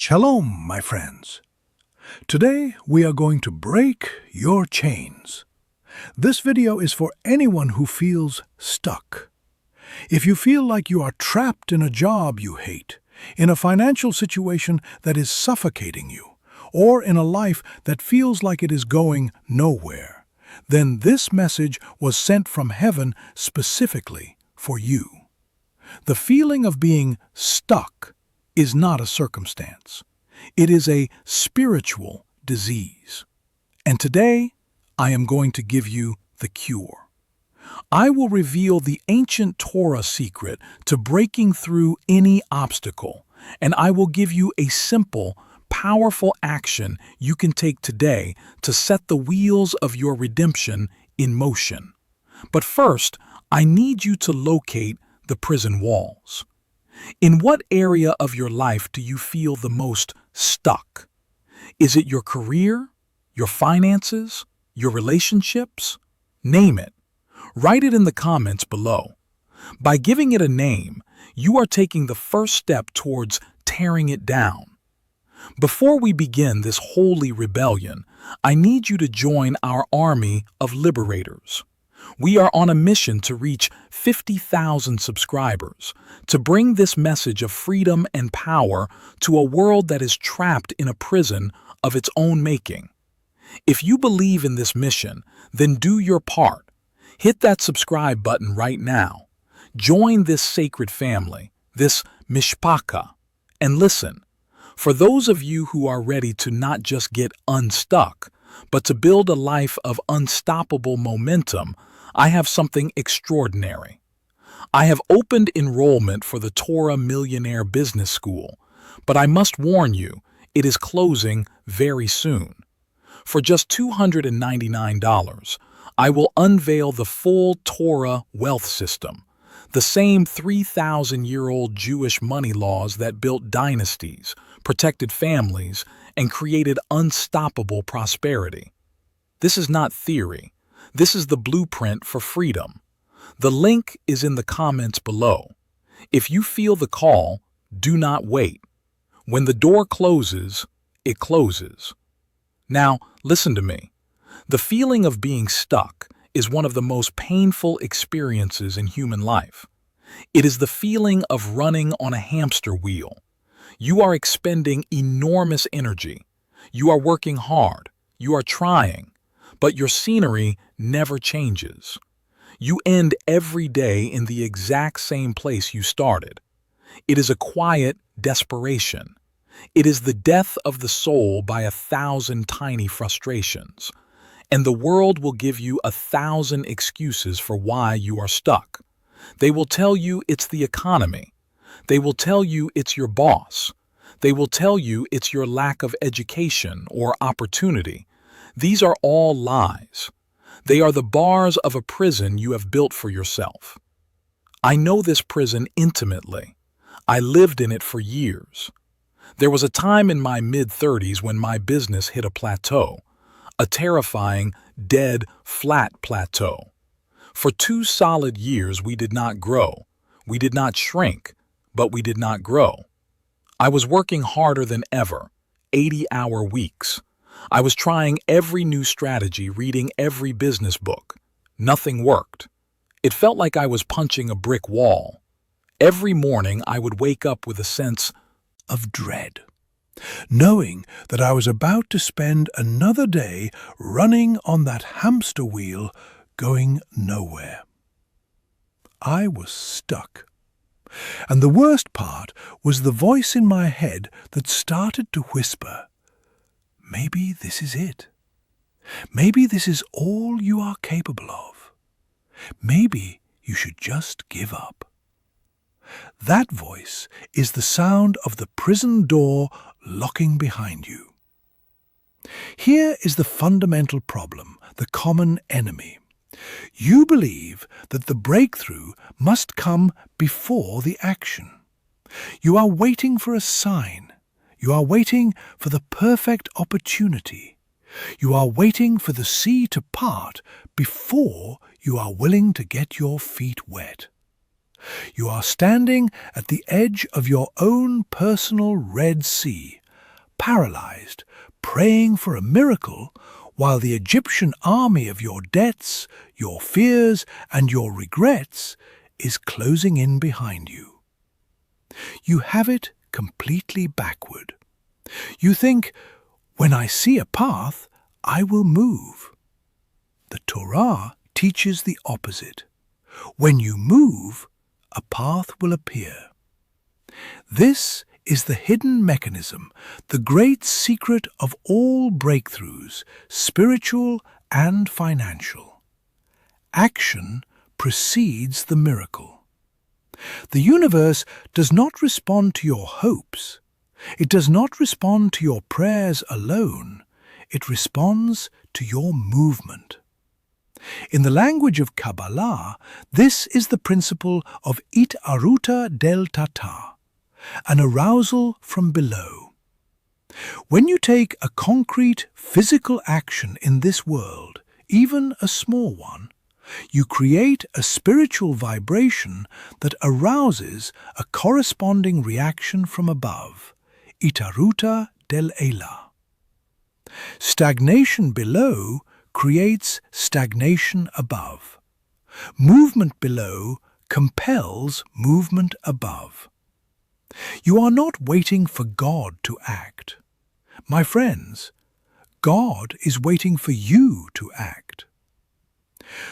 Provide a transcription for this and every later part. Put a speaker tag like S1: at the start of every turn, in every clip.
S1: Shalom, my friends. Today we are going to break your chains. This video is for anyone who feels stuck. If you feel like you are trapped in a job you hate, in a financial situation that is suffocating you, or in a life that feels like it is going nowhere, then this message was sent from heaven specifically for you. The feeling of being stuck is not a circumstance. It is a spiritual disease. And today, I am going to give you the cure. I will reveal the ancient Torah secret to breaking through any obstacle, and I will give you a simple, powerful action you can take today to set the wheels of your redemption in motion. But first, I need you to locate the prison walls. In what area of your life do you feel the most stuck? Is it your career, your finances, your relationships? Name it. Write it in the comments below. By giving it a name, you are taking the first step towards tearing it down. Before we begin this holy rebellion, I need you to join our army of liberators. We are on a mission to reach 50,000 subscribers, to bring this message of freedom and power to a world that is trapped in a prison of its own making. If you believe in this mission, then do your part. Hit that subscribe button right now. Join this sacred family, this mishpacha. And listen, for those of you who are ready to not just get unstuck, but to build a life of unstoppable momentum, I have something extraordinary. I have opened enrollment for the Torah Millionaire Business School, but I must warn you, it is closing very soon. For just $299, I will unveil the full Torah wealth system, the same 3,000-year-old Jewish money laws that built dynasties, protected families, and created unstoppable prosperity. This is not theory. This is the blueprint for freedom. The link is in the comments below. If you feel the call, do not wait. When the door closes, it closes. Now, listen to me. The feeling of being stuck is one of the most painful experiences in human life. It is the feeling of running on a hamster wheel. You are expending enormous energy. You are working hard. You are trying. But your scenery never changes. You end every day in the exact same place you started. It is a quiet desperation. It is the death of the soul by 1,000 tiny frustrations. And the world will give you 1,000 excuses for why you are stuck. They will tell you it's the economy. They will tell you it's your boss. They will tell you it's your lack of education or opportunity. These are all lies. They are the bars of a prison you have built for yourself. I know this prison intimately. I lived in it for years. There was a time in my mid-30s when my business hit a plateau, a terrifying, dead, flat plateau. For 2 solid years we did not grow. We did not shrink, but we did not grow. I was working harder than ever, 80-hour weeks. I was trying every new strategy, reading every business book. Nothing worked. It felt like I was punching a brick wall. Every morning I would wake up with a sense of dread, knowing that I was about to spend another day running on that hamster wheel, going nowhere. I was stuck. And the worst part was the voice in my head that started to whisper, maybe this is it. Maybe this is all you are capable of. Maybe you should just give up. That voice is the sound of the prison door locking behind you. Here is the fundamental problem, the common enemy. You believe that the breakthrough must come before the action. You are waiting for a sign. You are waiting for the perfect opportunity. You are waiting for the sea to part before you are willing to get your feet wet. You are standing at the edge of your own personal Red Sea, paralyzed, praying for a miracle, while the Egyptian army of your debts, your fears, and your regrets is closing in behind you. You have it completely backward. You think, when I see a path, I will move. The Torah teaches the opposite. When you move, a path will appear. This is the hidden mechanism, the great secret of all breakthroughs, spiritual and financial. Action precedes the miracle. The universe does not respond to your hopes. It does not respond to your prayers alone. It responds to your movement. In the language of Kabbalah, this is the principle of It'aruta del Tata, an arousal from below. When you take a concrete physical action in this world, even a small one, you create a spiritual vibration that arouses a corresponding reaction from above, It'aruta del Ela. Stagnation below creates stagnation above. Movement below compels movement above. You are not waiting for God to act. My friends, God is waiting for you to act.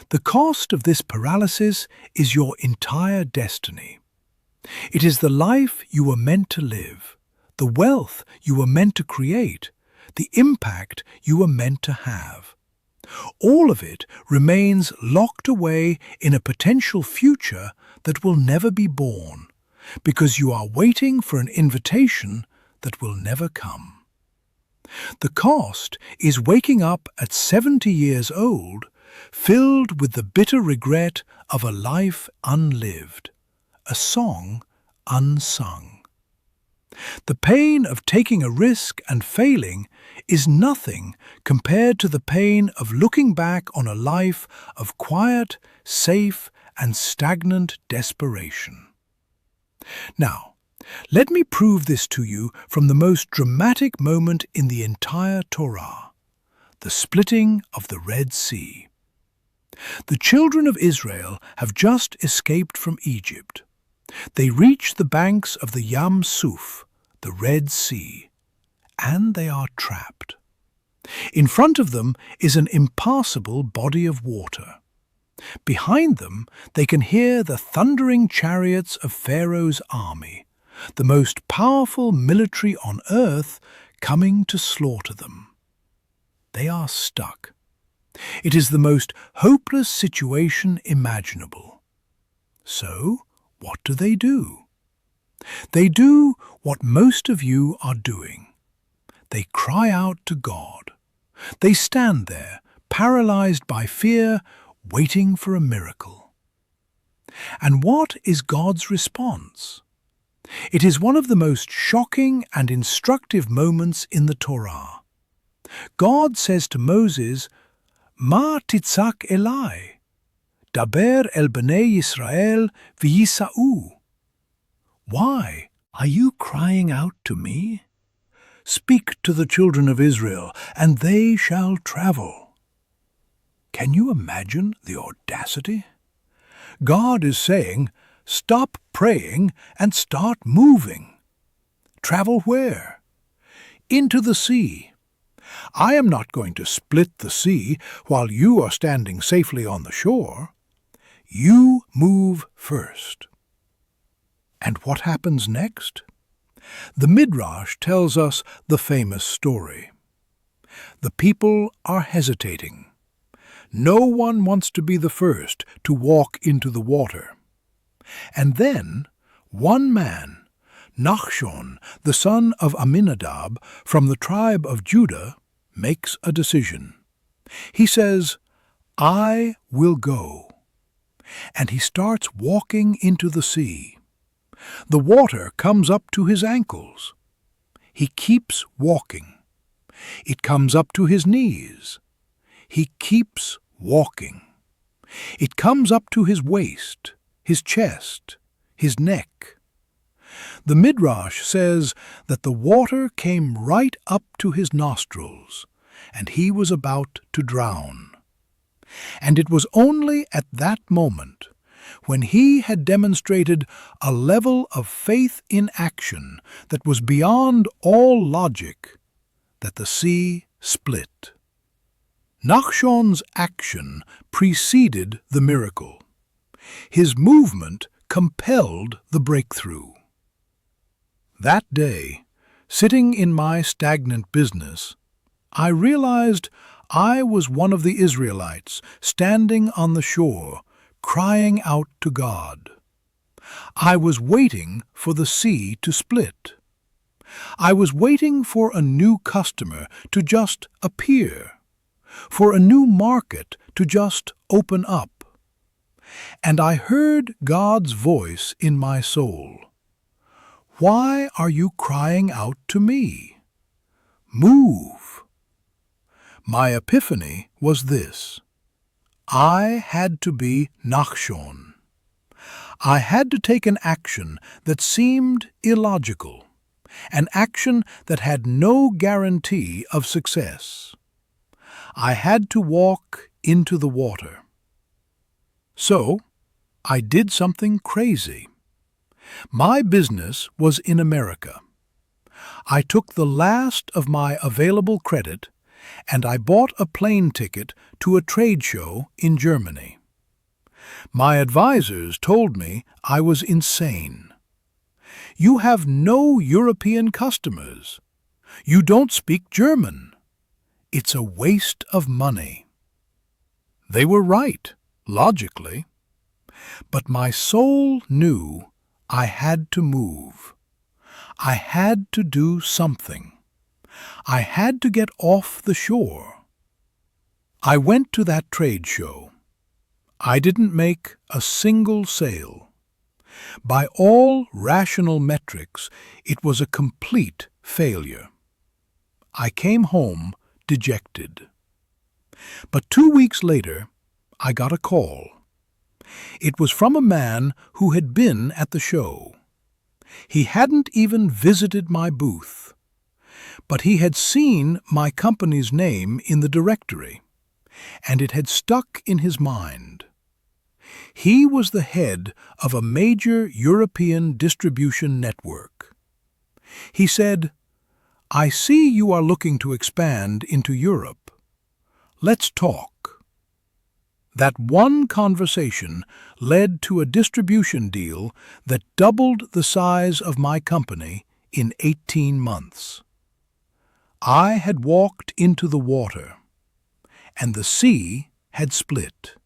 S1: The cost of this paralysis is your entire destiny. It is the life you were meant to live, the wealth you were meant to create, the impact you were meant to have. All of it remains locked away in a potential future that will never be born, because you are waiting for an invitation that will never come. The cost is waking up at 70 years old, filled with the bitter regret of a life unlived, a song unsung. The pain of taking a risk and failing is nothing compared to the pain of looking back on a life of quiet, safe, and stagnant desperation. Now, let me prove this to you from the most dramatic moment in the entire Torah, the splitting of the Red Sea. The children of Israel have just escaped from Egypt. They reach the banks of the Yam Suf, the Red Sea, and they are trapped. In front of them is an impassable body of water. Behind them they can hear the thundering chariots of Pharaoh's army, the most powerful military on earth, coming to slaughter them. They are stuck. It is the most hopeless situation imaginable. So, what do? They do what most of you are doing. They cry out to God. They stand there, paralyzed by fear, waiting for a miracle. And what is God's response? It is one of the most shocking and instructive moments in the Torah. God says to Moses, "Ma titzak elai, daber el bnei Yisrael v'yisa'u." Why are you crying out to me? Speak to the children of Israel, and they shall travel. Can you imagine the audacity? God is saying, stop praying and start moving. Travel where? Into the sea. I am not going to split the sea while you are standing safely on the shore. You move first. And what happens next? The Midrash tells us the famous story. The people are hesitating. No one wants to be the first to walk into the water. And then one man, Nachshon, the son of Aminadab, from the tribe of Judah, makes a decision. He says, "I will go." And he starts walking into the sea. The water comes up to his ankles. He keeps walking. It comes up to his knees. He keeps walking. It comes up to his waist, his chest, his neck. The Midrash says that the water came right up to his nostrils, and he was about to drown. And it was only at that moment, when he had demonstrated a level of faith in action that was beyond all logic, that the sea split. Nachshon's action preceded the miracle. His movement compelled the breakthrough. That day, sitting in my stagnant business, I realized I was one of the Israelites standing on the shore, crying out to God. I was waiting for the sea to split. I was waiting for a new customer to just appear, for a new market to just open up. And I heard God's voice in my soul. Why are you crying out to me? Move. My epiphany was this. I had to be Nachshon. I had to take an action that seemed illogical, an action that had no guarantee of success. I had to walk into the water. So, I did something crazy. My business was in America. I took the last of my available credit and I bought a plane ticket to a trade show in Germany. My advisors told me I was insane. You have no European customers. You don't speak German. It's a waste of money. They were right, logically. But my soul knew I had to move. I had to do something. I had to get off the shore. I went to that trade show. I didn't make a single sale. By all rational metrics, it was a complete failure. I came home dejected. But 2 weeks later, I got a call. It was from a man who had been at the show. He hadn't even visited my booth, but he had seen my company's name in the directory, and it had stuck in his mind. He was the head of a major European distribution network. He said, "I see you are looking to expand into Europe. Let's talk." That one conversation led to a distribution deal that doubled the size of my company in 18 months. I had walked into the water, and the sea had split.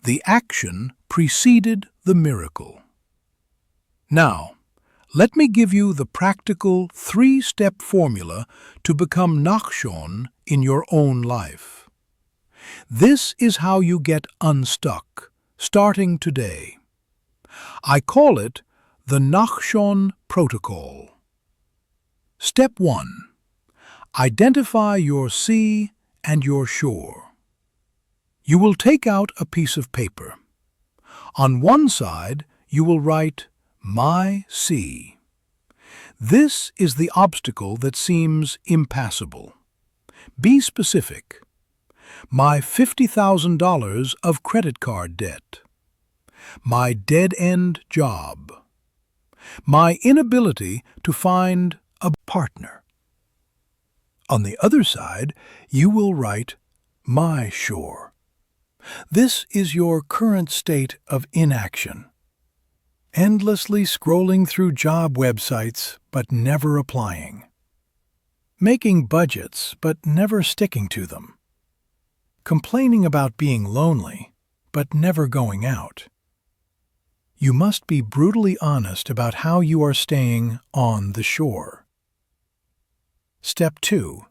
S1: The action preceded the miracle. Now, let me give you the practical 3-step formula to become Nachshon in your own life. This is how you get unstuck, starting today. I call it the Nachshon Protocol. Step 1. Identify your sea and your shore. You will take out a piece of paper. On one side, you will write, "My sea." This is the obstacle that seems impassable. Be specific. My $50,000 of credit card debt. My dead-end job. My inability to find a partner. On the other side, you will write, "My shore." This is your current state of inaction. Endlessly scrolling through job websites but never applying. Making budgets but never sticking to them. Complaining about being lonely, but never going out. You must be brutally honest about how you are staying on the shore. Step 2.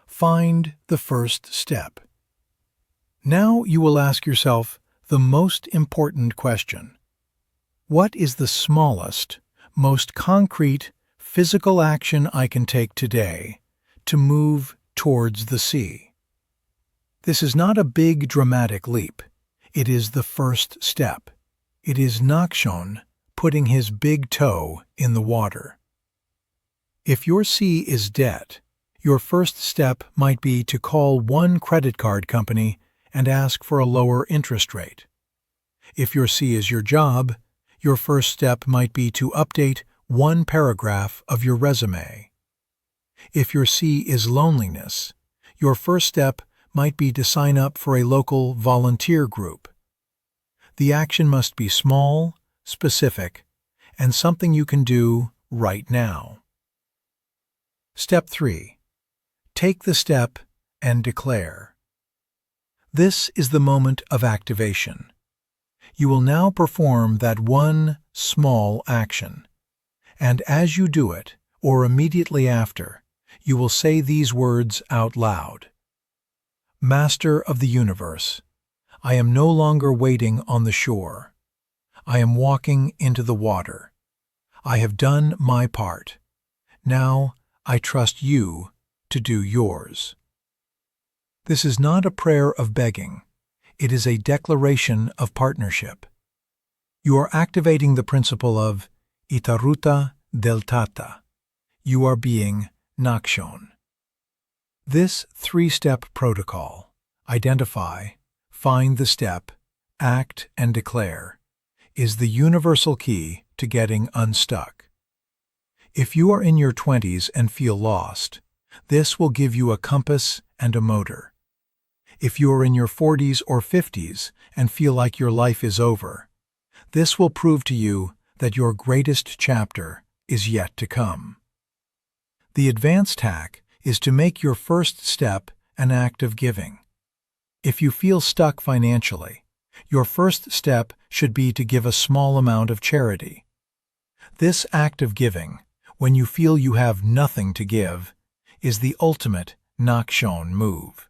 S1: Find the first step. Now you will ask yourself the most important question. What is the smallest, most concrete, physical action I can take today to move towards the sea? This is not a big dramatic leap. It is the first step. It is Nachshon putting his big toe in the water. If your C is debt, your first step might be to call one credit card company and ask for a lower interest rate. If your C is your job, your first step might be to update one paragraph of your resume. If your C is loneliness, your first step might be to sign up for a local volunteer group. The action must be small, specific, and something you can do right now. Step 3. Take the step and declare. This is the moment of activation. You will now perform that one small action, and as you do it, or immediately after, you will say these words out loud. Master of the universe, I am no longer waiting on the shore. I am walking into the water. I have done my part. Now I trust you to do yours. This is not a prayer of begging. It is a declaration of partnership. You are activating the principle of itaruta deltata. You are being nakshon. This three-step protocol, identify, find the step, act, and declare, is the universal key to getting unstuck. If you are in your 20s and feel lost, this will give you a compass and a motor. If you are in your 40s or 50s and feel like your life is over, this will prove to you that your greatest chapter is yet to come. The advanced hack is to make your first step an act of giving. If you feel stuck financially, your first step should be to give a small amount of charity. This act of giving, when you feel you have nothing to give, is the ultimate nakshon move.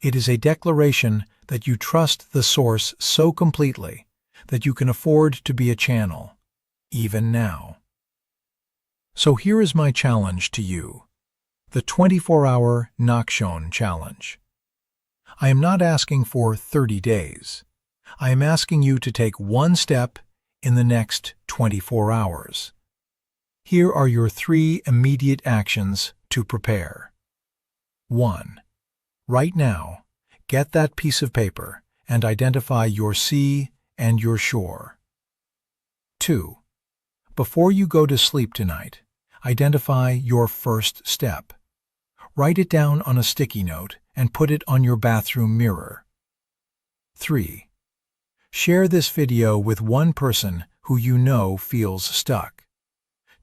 S1: It is a declaration that you trust the source so completely that you can afford to be a channel, even now. So here is my challenge to you, the 24-hour nakshon challenge. I am not asking for 30 days. I am asking you to take one step in the next 24 hours. Here are your 3 immediate actions to prepare. 1. Right now, get that piece of paper and identify your sea and your shore. 2. Before you go to sleep tonight, identify your first step. Write it down on a sticky note and put it on your bathroom mirror. 3. Share this video with one person who you know feels stuck.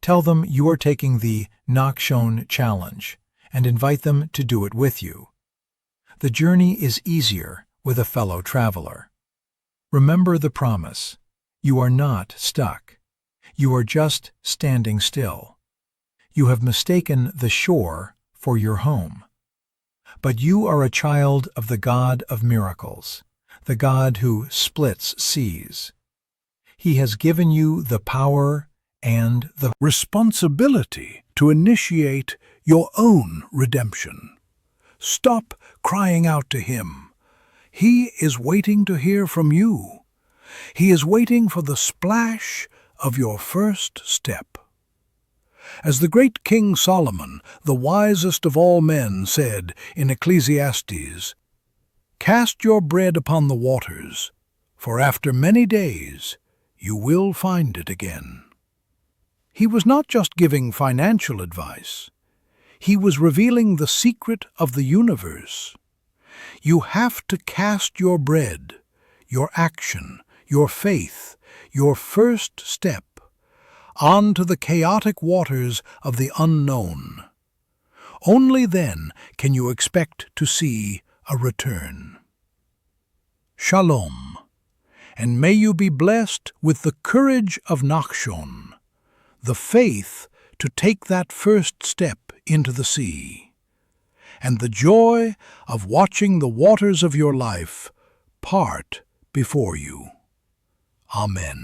S1: Tell them you are taking the nakshon challenge and invite them to do it with you. The journey is easier with a fellow traveler. Remember the promise. You are not stuck. You are just standing still. You have mistaken the shore for your home. But you are a child of the God of miracles, the God who splits seas. He has given you the power and the responsibility to initiate your own redemption. Stop crying out to Him. He is waiting to hear from you. He is waiting for the splash of your first step. As the great King Solomon, the wisest of all men, said in Ecclesiastes, "Cast your bread upon the waters, for after many days you will find it again." He was not just giving financial advice. He was revealing the secret of the universe. You have to cast your bread, your action, your faith, your first step, onto the chaotic waters of the unknown. Only then can you expect to see a return. Shalom, and may you be blessed with the courage of nakshon, the faith to take that first step into the sea, and the joy of watching the waters of your life part before you. Amen.